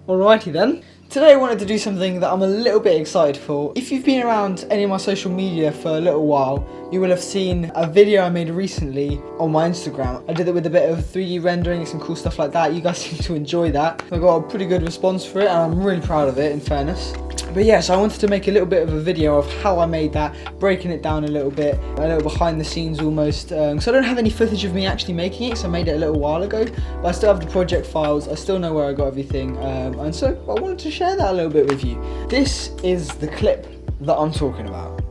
Alrighty then. Today I wanted to do something that I'm a little bit excited for. If you've been around any of my social media for a little while, you will have seen a video I made recently on my Instagram. I did it with a bit of 3D rendering and some cool stuff like that. You guys seem to enjoy that. I got a pretty good response for it and I'm really proud of it, in fairness. But yeah, so I wanted to make a little bit of a video of how I made that, breaking it down a little behind the scenes almost. So I don't have any footage of me actually making it, because I made it a little while ago, but I still have the project files, I still know where I got everything, and so I wanted to share that a little bit with you. This is the clip that I'm talking about.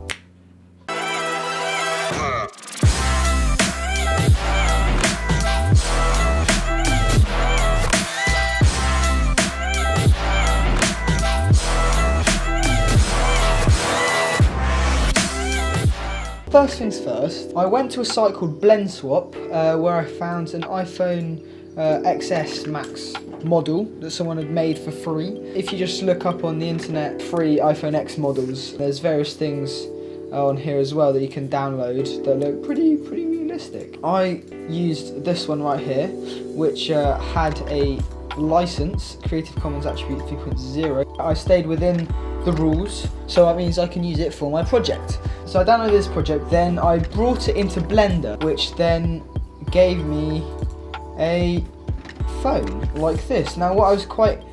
First things first, I went to a site called Blend Swap where I found an iPhone XS Max model that someone had made for free. If you just look up on the internet free iPhone X models, there's various things on here as well that you can download that look pretty realistic. I used this one right here, which had a license, Creative Commons Attribute 3.0. I stayed within the rules, so that means I can use it for my project. So I downloaded this project, then I brought it into Blender, which then gave me a phone like this. Now what I was quite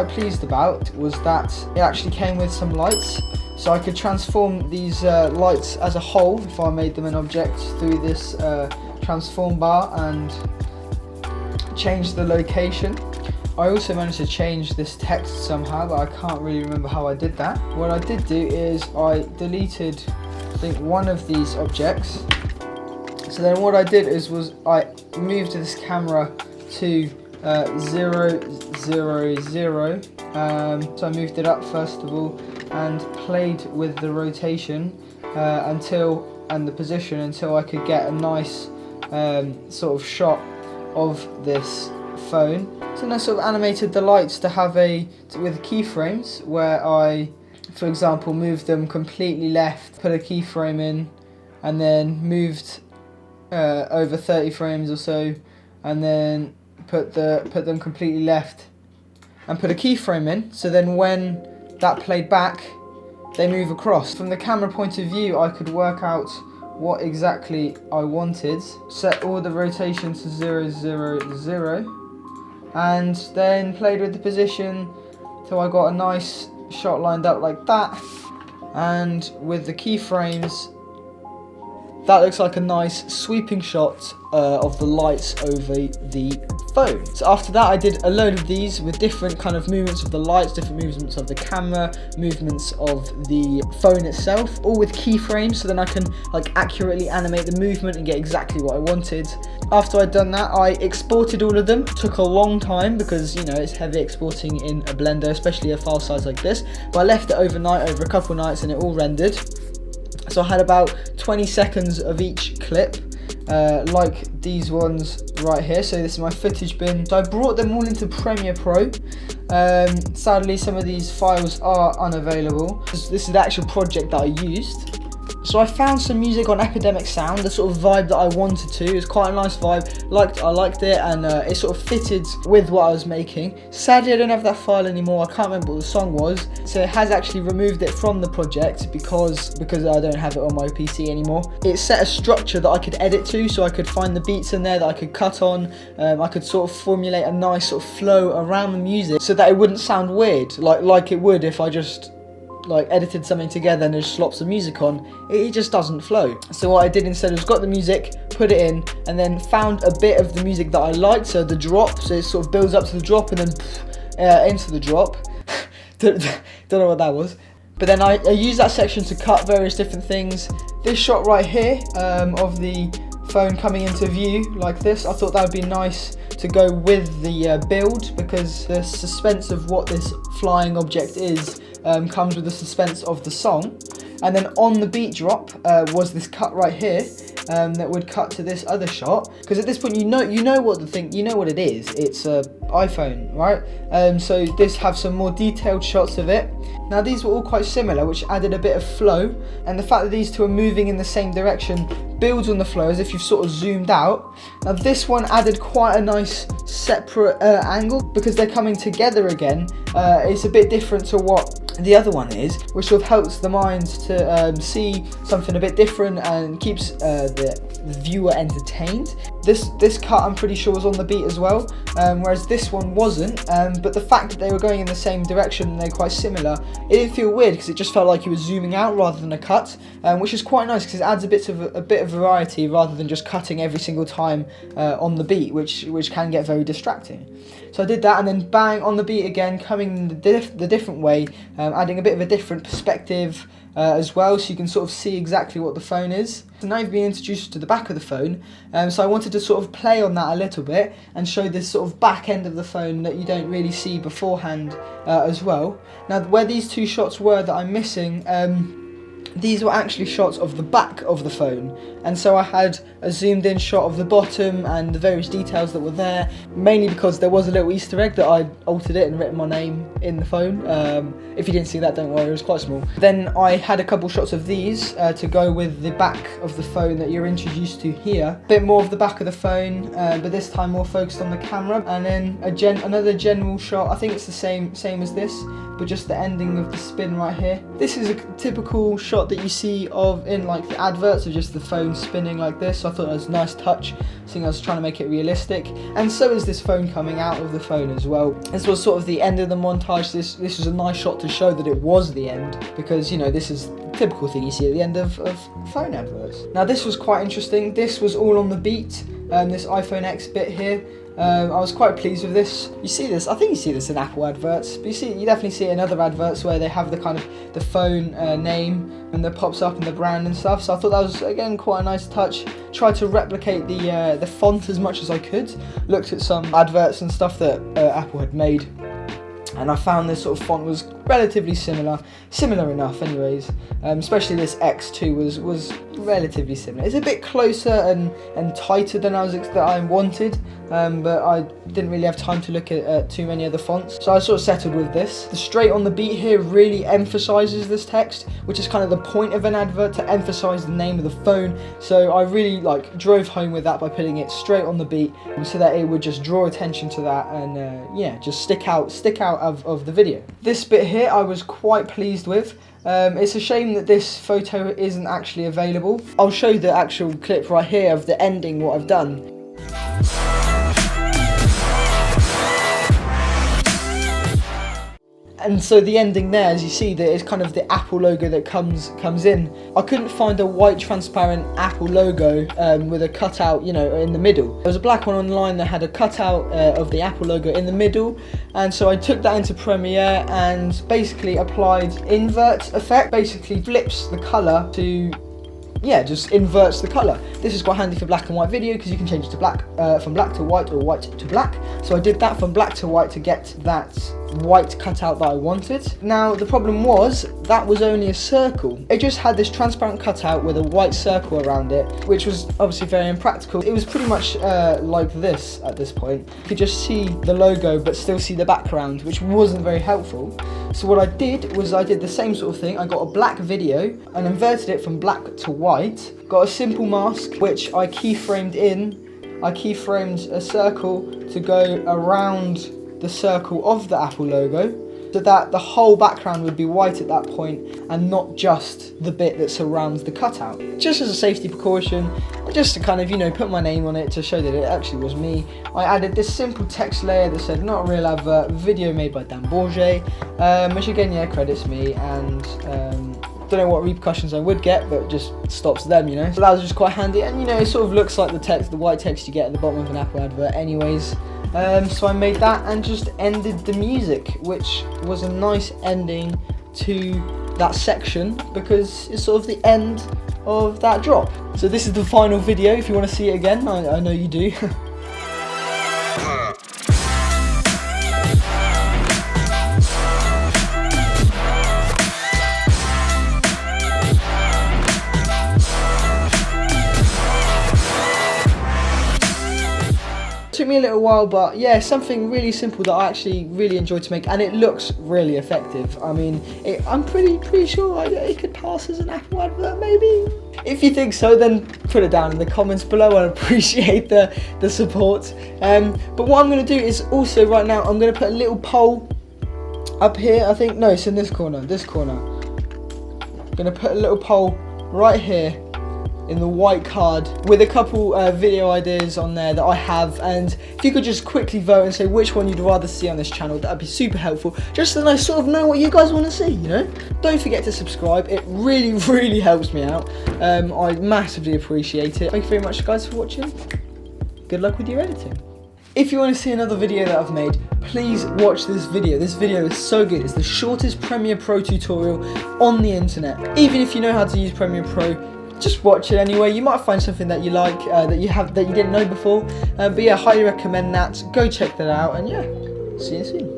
pleased about was that it actually came with some lights, so I could transform these lights as a whole if I made them an object through this transform bar and change the location. I also managed to change this text somehow, but I can't really remember how I did that. What I did do is I deleted, I think, one of these objects. So then what I did was I moved this camera to 0, 0, 0. So I moved it up first of all and played with the rotation and the position until I could get a nice sort of shot of this phone. So then I sort of animated the lights to have with keyframes where I, for example, moved them completely left, put a keyframe in, and then moved over 30 frames or so, and then put them completely left and put a keyframe in. So then when that played back, they move across. From the camera point of view, I could work out what exactly I wanted, set all the rotation to 0, 0, 0, and then played with the position till I got a nice shot lined up like that. And with the keyframes, that looks like a nice sweeping shot of the lights over the phone. So after that I did a load of these with different kind of movements of the lights, different movements of the camera, movements of the phone itself, all with keyframes, so then I can like accurately animate the movement and get exactly what I wanted. After I'd done that, I exported all of them. It took a long time because, you know, it's heavy exporting in a Blender, especially a file size like this, but I left it overnight, over a couple nights, and it all rendered. So I had about 20 seconds of each clip, like these ones right here. So this is my footage bin. So I brought them all into Premiere Pro. Sadly, some of these files are unavailable. This is the actual project that I used. So I found some music on Epidemic Sound, the sort of vibe that I wanted to. It was quite a nice vibe. I liked it, and it sort of fitted with what I was making. Sadly, I don't have that file anymore. I can't remember what the song was. So it has actually removed it from the project because I don't have it on my PC anymore. It set a structure that I could edit to, so I could find the beats in there that I could cut on. I could sort of formulate a nice sort of flow around the music so that it wouldn't sound weird, like it would if I just edited something together and just slopped some music on. It just doesn't flow. So what I did instead was got the music, put it in, and then found a bit of the music that I liked, so the drop, so it sort of builds up to the drop and then into the drop. Don't know what that was. But then I used that section to cut various different things. This shot right here of the phone coming into view like this, I thought that would be nice to go with the build, because the suspense of what this flying object is comes with the suspense of the song. And then on the beat drop was this cut right here, that would cut to this other shot, because at this point you know what it is. It's a iPhone, right? So this have some more detailed shots of it. Now these were all quite similar, which added a bit of flow, and the fact that these two are moving in the same direction builds on the flow as if you've sort of zoomed out. Now this one added quite a nice separate angle because they're coming together again. It's a bit different to what the other one is, which sort of helps the mind to see something a bit different and keeps the viewer entertained. This cut I'm pretty sure was on the beat as well, whereas this one wasn't, but the fact that they were going in the same direction and they're quite similar, it didn't feel weird because it just felt like you were zooming out rather than a cut, which is quite nice because it adds a bit of variety rather than just cutting every single time on the beat, which can get very distracting. So I did that, and then bang, on the beat again, coming the different way, adding a bit of a different perspective as well, so you can sort of see exactly what the phone is. So now you've been introduced to the back of the phone, so I wanted to sort of play on that a little bit and show this sort of back end of the phone that you don't really see beforehand as well. Now where these two shots were that I'm missing, these were actually shots of the back of the phone, and so I had a zoomed in shot of the bottom and the various details that were there, mainly because there was a little Easter egg that I'd altered it and written my name in the phone. If you didn't see that, don't worry, it was quite small. Then I had a couple shots of these to go with the back of the phone that you're introduced to here. A bit more of the back of the phone, but this time more focused on the camera, and then another general shot. I think it's the same as this, but just the ending of the spin right here. This is a typical shot that you see of in like the adverts, of just the phone spinning like this, so I thought it was a nice touch, seeing I was trying to make it realistic. And so is this phone coming out of the phone as well. This was sort of the end of the montage. This was a nice shot to show that it was the end, because you know this is a typical thing you see at the end of phone adverts. Now this was quite interesting. This was all on the beat, this iPhone X bit here. I was quite pleased with this. You see this, I think you see this in Apple adverts, but you definitely see it in other adverts where they have the kind of the phone name and that pops up in the brand and stuff. So I thought that was again quite a nice touch. Tried to replicate the font as much as I could. Looked at some adverts and stuff that Apple had made, and I found this sort of font was relatively similar enough anyways, especially this X2 was relatively similar. It's a bit closer and tighter than I wanted, but I didn't really have time to look at too many other fonts, so I sort of settled with this. The straight on the beat here really emphasizes this text, which is kind of the point of an advert, to emphasize the name of the phone. So I really drove home with that by putting it straight on the beat, so that it would just draw attention to that and yeah, just stick out of the video. This bit here I was quite pleased with. It's a shame that this photo isn't actually available. I'll show the actual clip right here of the ending, what I've done. And so the ending there, as you see, that is kind of the Apple logo that comes in. I couldn't find a white transparent Apple logo with a cutout, you know, in the middle. There was a black one online that had a cutout of the Apple logo in the middle, and so I took that into Premiere and basically applied invert effect. Basically flips the colour to, yeah, just inverts the colour. This is quite handy for black and white video because you can change it to black, from black to white or white to black. So I did that from black to white to get that white cutout that I wanted. Now the problem was that was only a circle. It just had this transparent cutout with a white circle around it, which was obviously very impractical. It was pretty much like this at this point. You could just see the logo but still see the background, which wasn't very helpful. So what I did was I did the same sort of thing. I got a black video and inverted it from black to white. Got a simple mask which I keyframed in. I keyframed a circle to go around the circle of the Apple logo, so that the whole background would be white at that point and not just the bit that surrounds the cutout. Just as a safety precaution, just to kind of, you know, put my name on it to show that it actually was me, I added this simple text layer that said "not a real advert, video made by Bauge," which again, yeah, credits me, and don't know what repercussions I would get, but just stops them, you know. So that was just quite handy, and you know, it sort of looks like the text, the white text you get at the bottom of an Apple advert anyways. So I made that and just ended the music, which was a nice ending to that section because it's sort of the end of that drop. So this is the final video. If you want to see it again, I know you do. me a little while, but yeah, something really simple that I actually really enjoy to make, and it looks really effective. I mean, I'm pretty sure it could pass as an Apple advert, maybe. If you think so, then put it down in the comments below. I appreciate the support. But what I'm going to do is also right now, I'm going to put a little poll up here. I think, no, it's in this corner. I'm going to put a little poll right here in the white card with a couple video ideas on there that I have, and if you could just quickly vote and say which one you'd rather see on this channel, that'd be super helpful, just so that I sort of know what you guys want to see, you know. Don't forget to subscribe, it really helps me out. I massively appreciate it. Thank you very much guys for watching. Good luck with your editing. If you want to see another video that I've made, please watch this video. This video is so good. It's the shortest Premiere Pro tutorial on the internet. Even if you know how to use Premiere Pro, just watch it anyway. You might find something that you like, that you didn't know before. But yeah, highly recommend that. Go check that out, and yeah, see you soon.